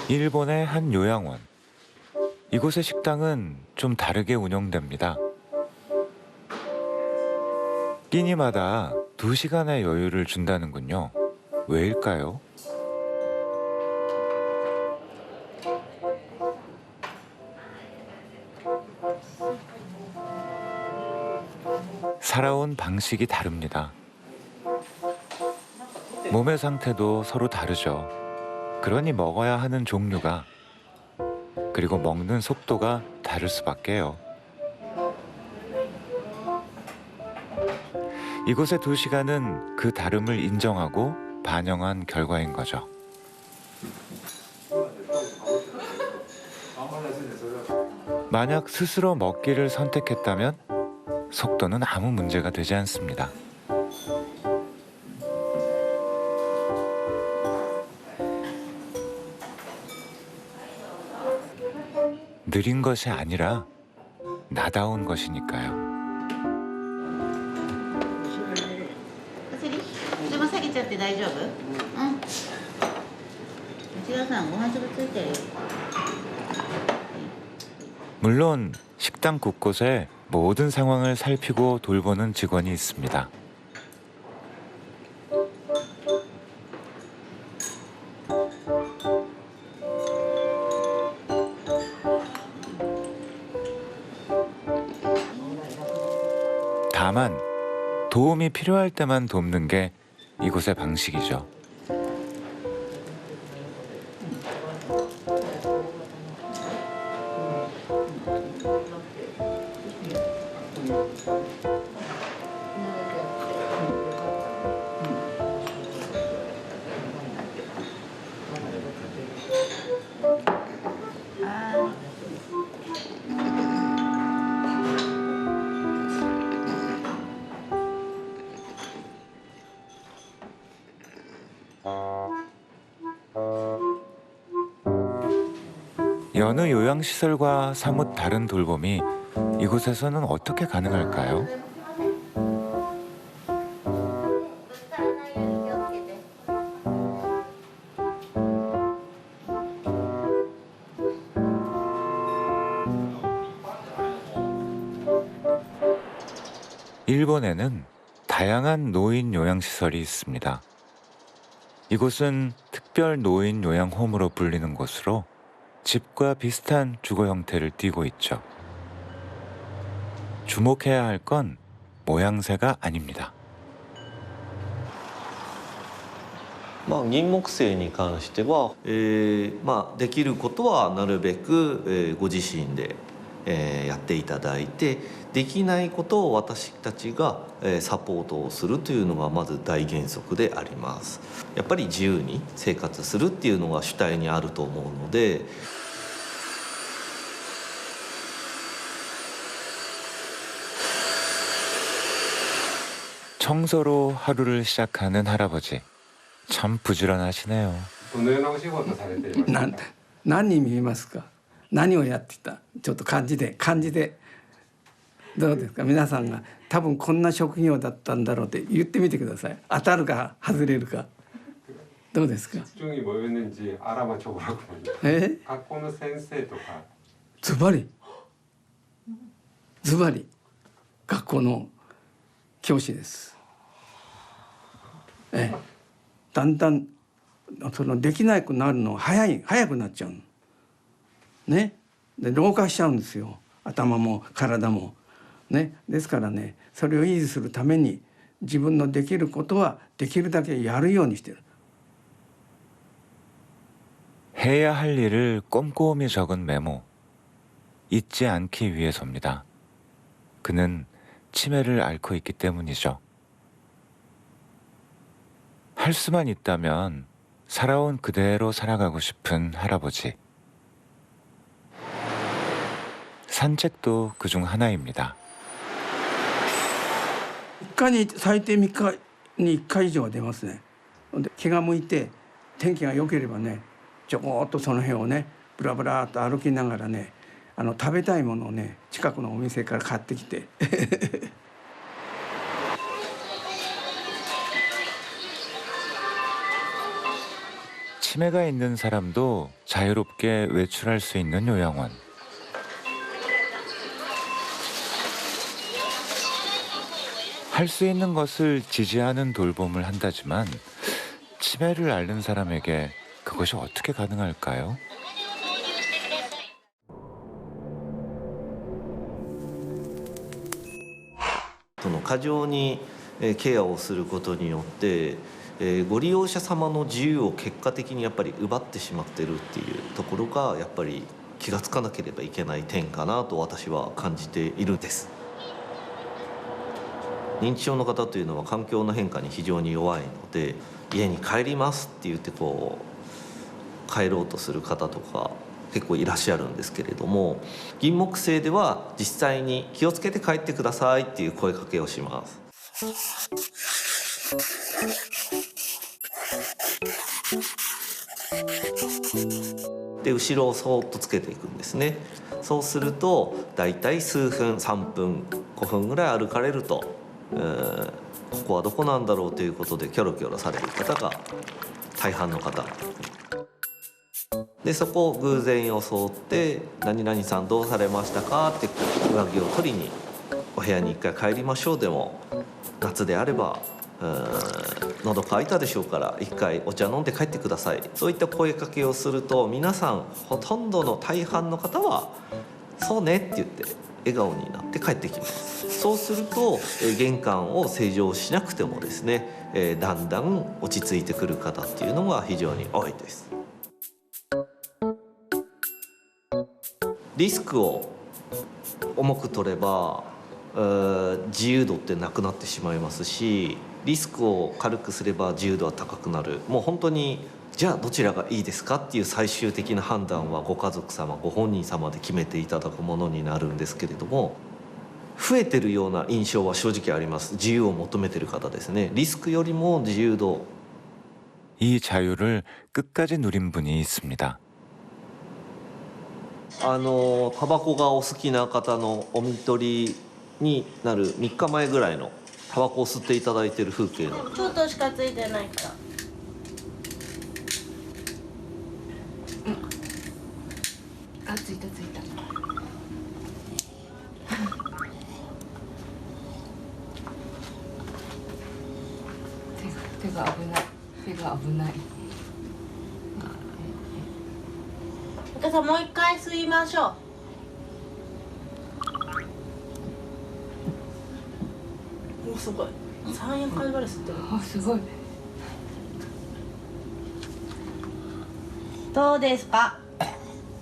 일본의 한 요양원. 이곳의 식당은 좀 다르게 운영됩니다. 끼니마다 2시간의 여유를 준다는군요. 왜일까요? 살아온 방식이 다릅니다. 몸의 상태도 서로 다르죠. 그러니 먹어야 하는 종류가, 그리고 먹는 속도가 다를 수밖에요. 이곳의 2시간은 그 다름을 인정하고 반영한 결과인 거죠. 만약 스스로 먹기를 선택했다면 속도는 아무 문제가 되지 않습니다. 느린 것이 아니라 나다운 것이니까요. でも下げちゃって大丈夫？うん。内側さんご飯粒ついてるよ。 물론 식당 곳곳에 모든 상황을 살피고 돌보는 직원이 있습니다. 다만 도움이 필요할 때만 돕는 게 이곳의 방식이죠. 여느 요양시설과 사뭇 다른 돌봄이 이곳에서는 어떻게 가능할까요? 일본에는 다양한 노인 요양시설이 있습니다. 이곳은 특별 노인 요양홈으로 불리는 곳으로 집과 비슷한 주거 형태를 띠고 있죠. 주목해야 할 건 모양새가 아닙니다. 銀木犀に関しては、できることはなるべく、ご自身で、やっていただいて、できないことを私たちが、サポートをするというのがまず大原則であります。やっぱり自由に生活するっていうのが主体にあると思うので。 청소로 하루를 시작하는 할아버지. 참 부지런하시네요. どのようなお仕事されていますか？何に見えますか？何をやってた？ちょっと漢字でどうですか？皆さんが多分こんな職業だったんだろうって言ってみてください。当たるか外れるか。どうですか？ 직종이 뭐였는지 알아맞혀 보라고. 学校の先生とか。 ズバリ学校の教師です。だんだんそのできなくなるの早くなっちゃうのね。で老化しちゃうんですよ、頭も体もね。ですからね、それを維持するために自分のできることはできるだけやるようにしてる。 해야 할 일을 꼼꼼히 적은 메모. 잊지 않기 위해서입니다. 그는 치매를 앓고 있기 때문이죠. 할 수만 있다면 살아온 그대로 살아가고 싶은 할아버지. 산책도 그중 하나입니다. 1回に最低3日に1回以上は出ますね。で気が向いて天気が良ければね、ちょこっとその辺をねブラブラっと歩きながらね、食べたいものをね近くのお店から買ってきて 치매가 있는 사람도 자유롭게 외출할 수 있는 요양원. 할 수 있는 것을 지지하는 돌봄을 한다지만 치매를 앓는 사람에게 그것이 어떻게 가능할까요?過剰にケアをすることによってご利用者様の自由を結果的にやっぱり奪ってしまってるっていうところがやっぱり気がつかなければいけない点かなと私は感じているんです。認知症の方というのは環境の変化に非常に弱いので、家に帰りますって言って帰ろうとする方とか結構いらっしゃるんですけれども、銀木犀では実際に気をつけて帰ってくださいっていう声かけをします。で後ろをそーっとつけていくんですね。そうするとだいたい数分、3分、5分ぐらい歩かれると、ここはどこなんだろうということでキョロキョロされる方が大半の方で、そこを偶然装って「何々さんどうされましたか?」って上着を取りに「お部屋に一回帰りましょう」でも夏であれば「喉乾いたでしょうから一回お茶飲んで帰ってください」そういった声かけをすると皆さんほとんどの大半の方は「そうね」って言って笑顔になって帰ってきます。そうすると玄関を施錠しなくてもですね、だんだん落ち着いてくる方っていうのが非常に多いです。リスクを重く取れば自由度ってなくなってしまいますし、リスクを軽くすれば自由度は高くなる。もう本当にじゃあどちらがいいですかっていう最終的な判断はご家族様ご本人様で決めていただくものになるんですけれども、増えてるような印象は正直あります。自由を求めてる方ですね。リスクよりも自由度。이 자유를 끝까지 누린 분이 있습니다. タバコがお好きな方のお見取りになる3日前ぐらいのタバコを吸っていただいている風景のちょっとしかついてないから。あ、ついたついた。手が危ない。手が危ない。お母さんもう一回吸いましょう。おすごい。3、4回ぐらい吸ってる。あ、すごい。どうですか。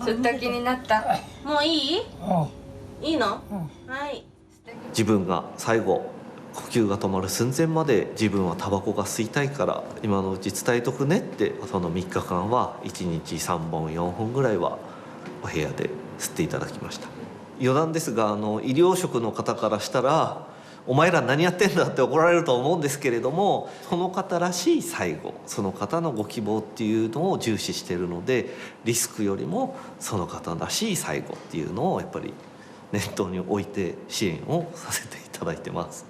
吸った気になった。もういい？いいの？はい。自分が最後呼吸が止まる寸前まで自分はタバコが吸いたいから今のうち伝えとくねって、その3日間は1日3本4本ぐらいはお部屋で吸っていただきました。余談ですが医療職の方からしたらお前ら何やってんだって怒られると思うんですけれども、その方らしい最後、その方のご希望っていうのを重視しているので、リスクよりもその方らしい最後っていうのをやっぱり念頭に置いて支援をさせていただいてます。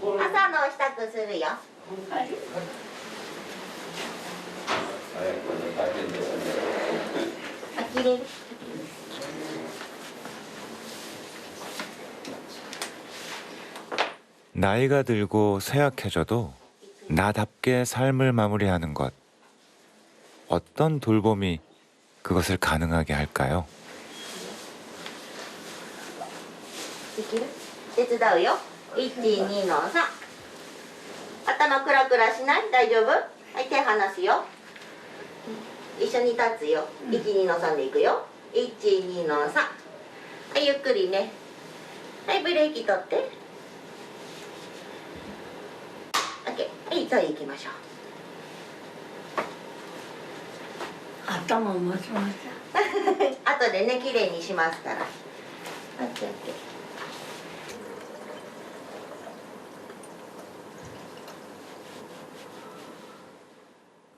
朝の支度するよ。あ、切れる。 나이가 들고 쇠약해져도 나답게 삶을 마무리하는 것. 어떤 돌봄이 그것을 가능하게 할까요? できる？手伝うよ。1、2の3。頭クラクラしない？大丈夫？はい、手離すよ。一緒に立つよ。1、2の3でいくよ。1、2の3。はい、ゆっくりね。はい、ブレーキ取って。OK。はい、じゃあ行きましょう。頭を持ちました。後でね、綺麗にしますから。OK、OK。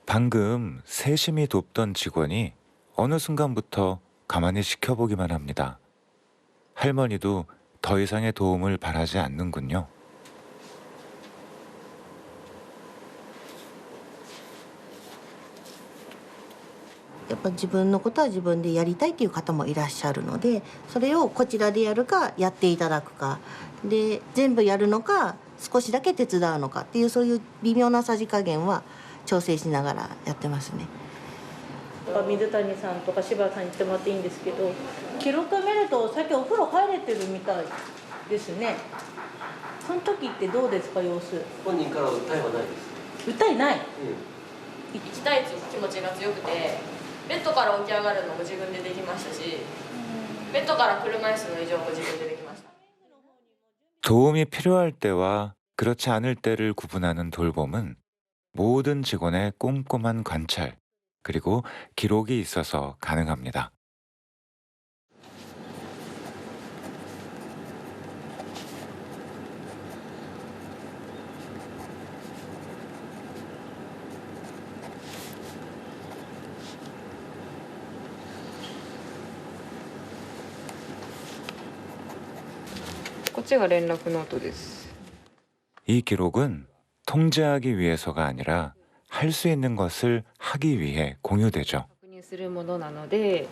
방금 세심히 돕던 직원이 어느 순간부터 가만히 지켜보기만 합니다. 할머니도 더 이상의 도움을 바라지 않는군요. やっぱ自分のことは自分でやりたいっていう方もいらっしゃるので、それをこちらでやるかやっていただくかで、全部やるのか少しだけ手伝うのかっていう、そういう微妙なさじ加減は調整しながらやってますね。水谷さんとか柴田さんに言ってもらっていいんですけど、記録見るとさっきお風呂入れてるみたいですね。その時ってどうですか、様子。本人から訴えはないです。訴えない、行きたいという気持ちが強くて、ベッドから起き上がるのも自分でできましたし、ベッドから車椅子の移動も自分でできました。 도움이 필요할 때와 그렇지 않을 때를 구분하는 돌봄은 모든 직원의 꼼꼼한 관찰, 그리고 기록이 있어서 가능합니다. 이 기록은 통제하기 위해서가 아니라 할 수 있는 것을 하기 위해 공유되죠. するものなので、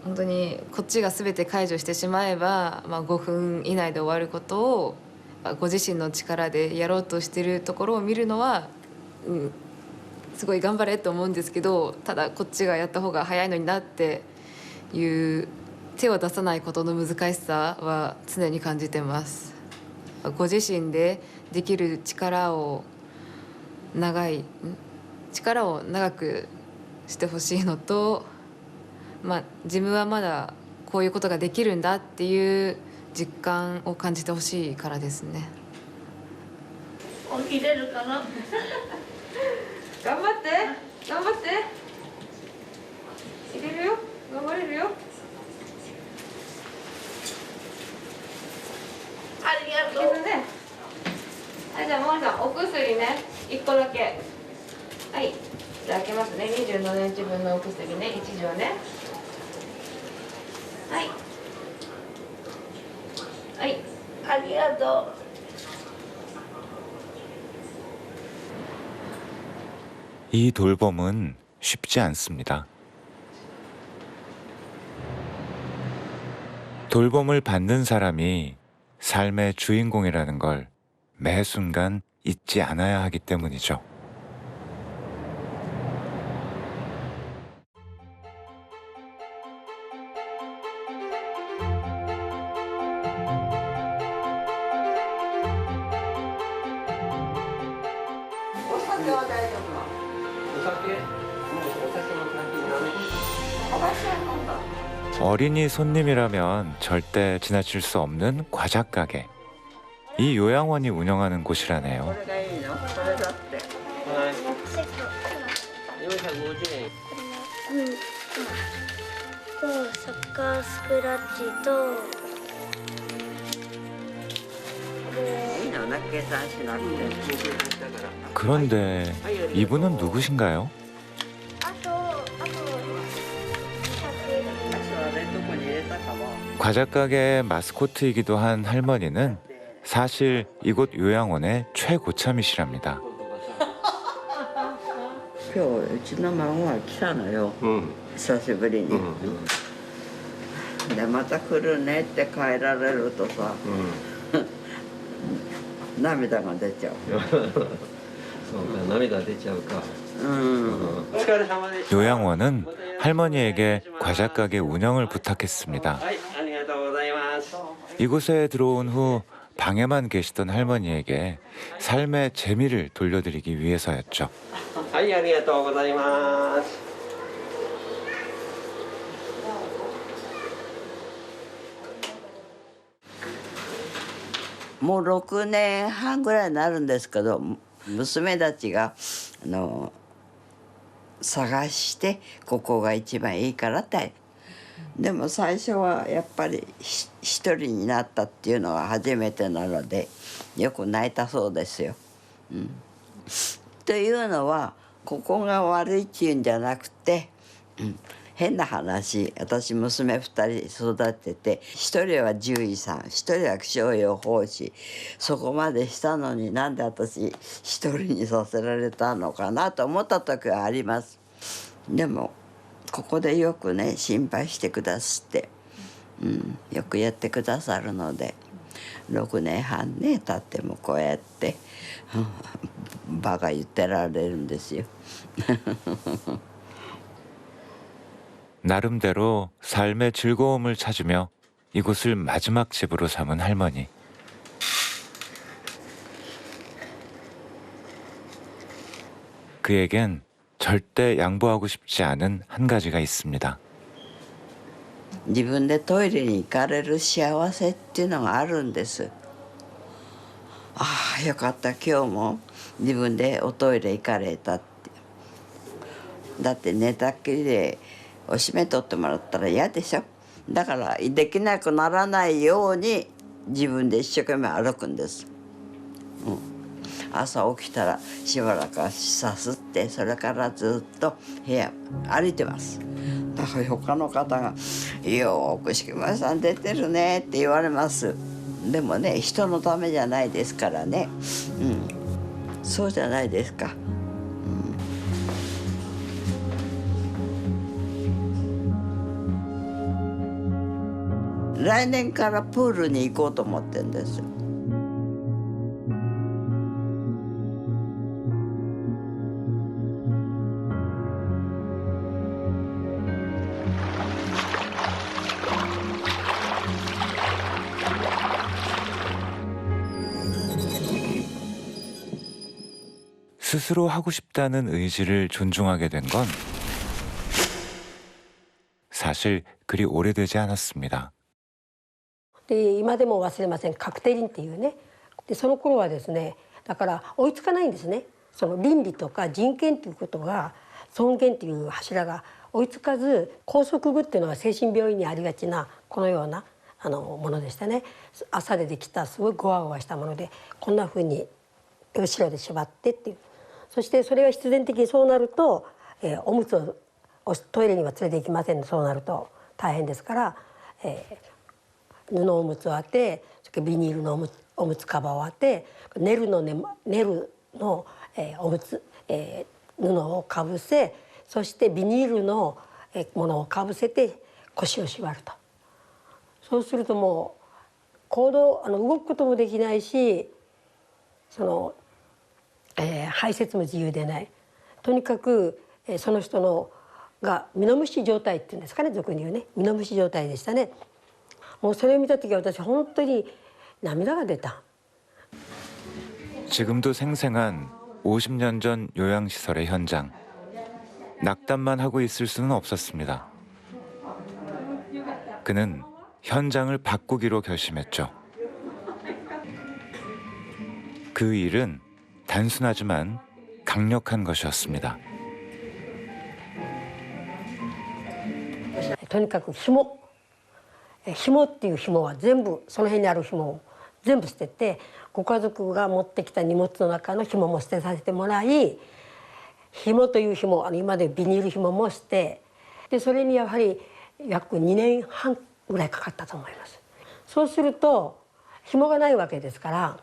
本当にこっちが全て解除してしまえば、5分以内で終わることをご自身の力でやろうとしているところを見るのは、すごい頑張れと思うんですけど、ただこっちがやった方が早いのになっていう手を出さないことの難しさは常に感じてます。ご自身でできる力を長くしてほしいのと、自分はまだこういうことができるんだっていう実感を感じてほしいからですね。起きれるかな。頑張って頑張って、いけるよ、頑張れるよ。ありがとう。ね。はい、じゃあもうさん、お薬ね、1個だけ。はい、じゃあ開けますね。27日分のお薬ね、1錠ね。はい。はい。ありがとう。 이 돌봄은 쉽지 않습니다. 돌봄을 받는 사람이 삶의 주인공이라는 걸 매 순간 잊지 않아야 하기 때문이죠. 어린이 손님이라면 절대 지나칠 수 없는 과자 가게. 이 요양원이 운영하는 곳이라네요. 그런데 이분은 누구신가요? 과자 가게의 마스코트이기도 한 할머니는 사실 이곳 요양원의 최고참이시랍니다. 今日うちの孫が来たのよ、久しぶりに、でまた来るねって帰られるとさ、涙が出ちゃう。そうか、涙出ちゃうか。 요양원은 할머니에게 과자 가게 운영을 부탁했습니다. 이곳에 들어온 후 방에만 계시던 할머니에게 삶의 재미를 돌려드리기 위해서였죠. はい、ありがとうございます。もう6年半ぐらいになるんですけど、娘たちが探してここが一番いいからって。でも最初はやっぱり一人になったっていうのが初めてなのでよく泣いたそうですよ。というのはここが悪いっていうんじゃなくて、変な話、私娘2人育てて、1人は獣医さん、1人は気象予報士、そこまでしたのになんで私1人にさせられたのかなと思った時はあります。でもここでよくね心配してくださって、よくやってくださるので、6年半ね経ってもこうやってバカ言ってられるんですよ。 나름대로 삶의 즐거움을 찾으며 이곳을 마지막 집으로 삼은 할머니. 그에겐 절대 양보하고 싶지 않은 한 가지가 있습니다. 自分でトイレに行かれる幸せっていうのがあるんです。ああよかった、今日も自分でおトイレ行かれたって。だって寝たっきりでおしめ取ってもらったら嫌でしょ。だからできなくならないように自分で一生懸命歩くんです。朝起きたらしばらく足さすって、それからずっと部屋歩いてます。だから他の方が「よーく敷間さん出てるね」って言われます。でもね、人のためじゃないですからね、そうじゃないですか。来年からプールに行こうと思ってるんですよ。스스로 하고 싶다는 의지를 존중하게 된 건 사실 그리 오래되지 않았습니다. で今でも忘れません、カクテリンっていうね。でその頃はですね、だから追いつかないんですね。その倫理とか人権ということが、尊厳という柱が追いつかず、拘束具っていうのは精神病院にありがちなこのようなものでしたね。麻でできたすごいゴワゴワしたもので、こんなふうに後ろで縛ってっていう。そしてそれが必然的にそうなると、おむつをトイレには連れて行きませんので、そうなると大変ですから、布おむつを当て、それからビニールのおむつカバーを当て、ネルのおむつ、布をかぶせ、そしてビニールのものをかぶせて腰を縛ると。そうするともう動くこともできないし、排泄も自由でない。とにかくその人のがミノムシ状態っていうんですかね、俗に言うね、ミノムシ状態でしたね。もうそれを見た時は私本当に涙が出た。 지금도 생생한 50년 전 요양시설의 현장. 낙담만 하고 있을 수는 없었습니다. 그는 현장을 바꾸기로 결심했죠. 그 일은 단순하지만 강력한 것이었습니다. とにかく紐っていう紐は全部、その辺にある紐を全部捨てて、ご家族が持ってきた荷物の中の紐も捨てさせてもらい、紐という紐、今でビニール紐もして、でそれにやはり約2年半ぐらいかかったと思います。そうすると紐がないわけですから、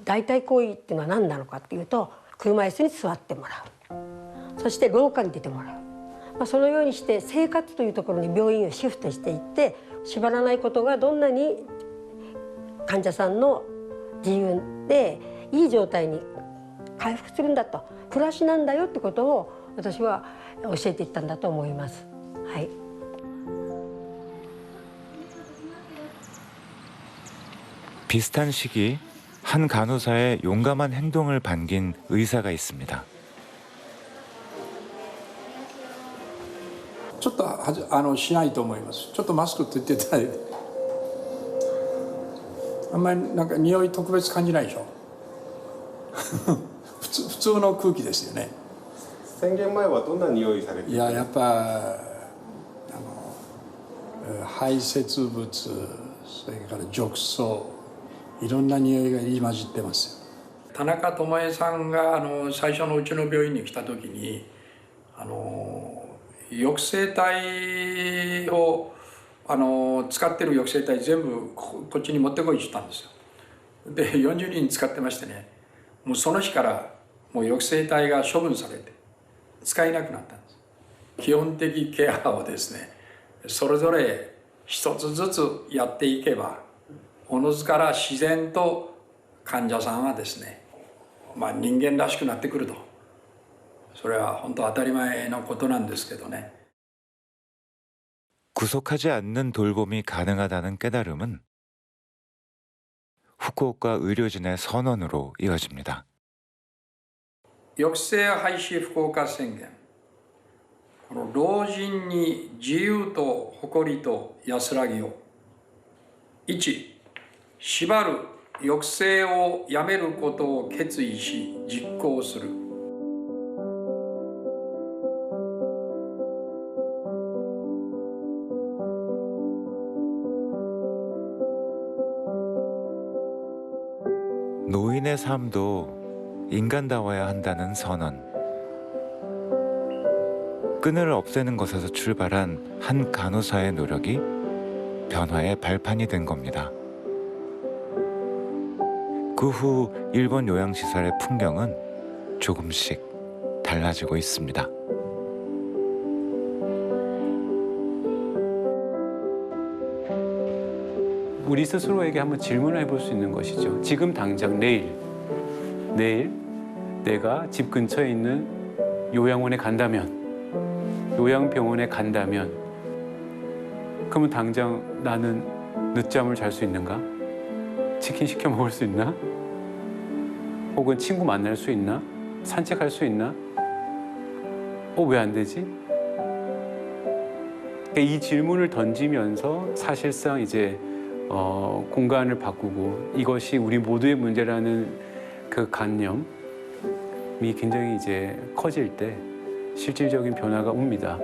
代替行為っていうのは何なのかっていうと、車椅子に座ってもらう、そして廊下に出てもらう、そのようにして生活というところに病院をシフトしていって、縛らないことがどんなに患者さんの自由でいい状態に回復するんだと、暮らしなんだよってことを私は教えていったんだと思います。はい。 비슷한 시기 한 간호사의 용감한 행동을 반긴 의사가 있습니다. ちょっとしないと思います。ちょっとマスクって言ってたり、あんまりなんか匂い特別感じないでしょ。普通の空気ですよね。宣言前はどんな匂いされて？いや、やっぱ排泄物、それから褥瘡、いろんな匂いが入り混じってますよ。田中智恵さんが最初のうちの病院に来た時に抑制体を使ってる抑制体全部こっちに持ってこいって言ったんですよ。で40人使ってましてね、もうその日からもう抑制体が処分されて使えなくなったんです。基本的ケアをですねそれぞれ一つずつやっていけばおのずから自然と患者さんはですね、人間らしくなってくると、それは本当当たり前のことなんですけどね。 구속하지 않는 돌봄이 가능하다는 깨달음은 후쿠오카 의료진의 선언으로 이어집니다. 抑制廃止福岡宣言、この老人に自由と誇りと安らぎを。1、縛る抑制をやめることを決意し実行する。노인의 삶도 인간다워야 한다는 선언. 끈을 없애는 것에서 출발한 한 간호사의 노력이 변화의 발판이 된 겁니다. 그 후 일본 요양시설의 풍경은 조금씩 달라지고 있습니다. 우리 스스로에게 한번 질문을 해볼 수 있는 것이죠. 지금 당장 내일 내가 집 근처에 있는 요양원에 간다면, 요양병원에 간다면, 그러면 당장 나는 늦잠을 잘 수 있는가? 치킨 시켜 먹을 수 있나? 혹은 친구 만날 수 있나? 산책할 수 있나? 왜 안 되지? 이 질문을 던지면서 사실상 이제 공간을 바꾸고 이것이 우리 모두의 문제라는 그 관념이 굉장히 이제 커질 때 실질적인 변화가 옵니다.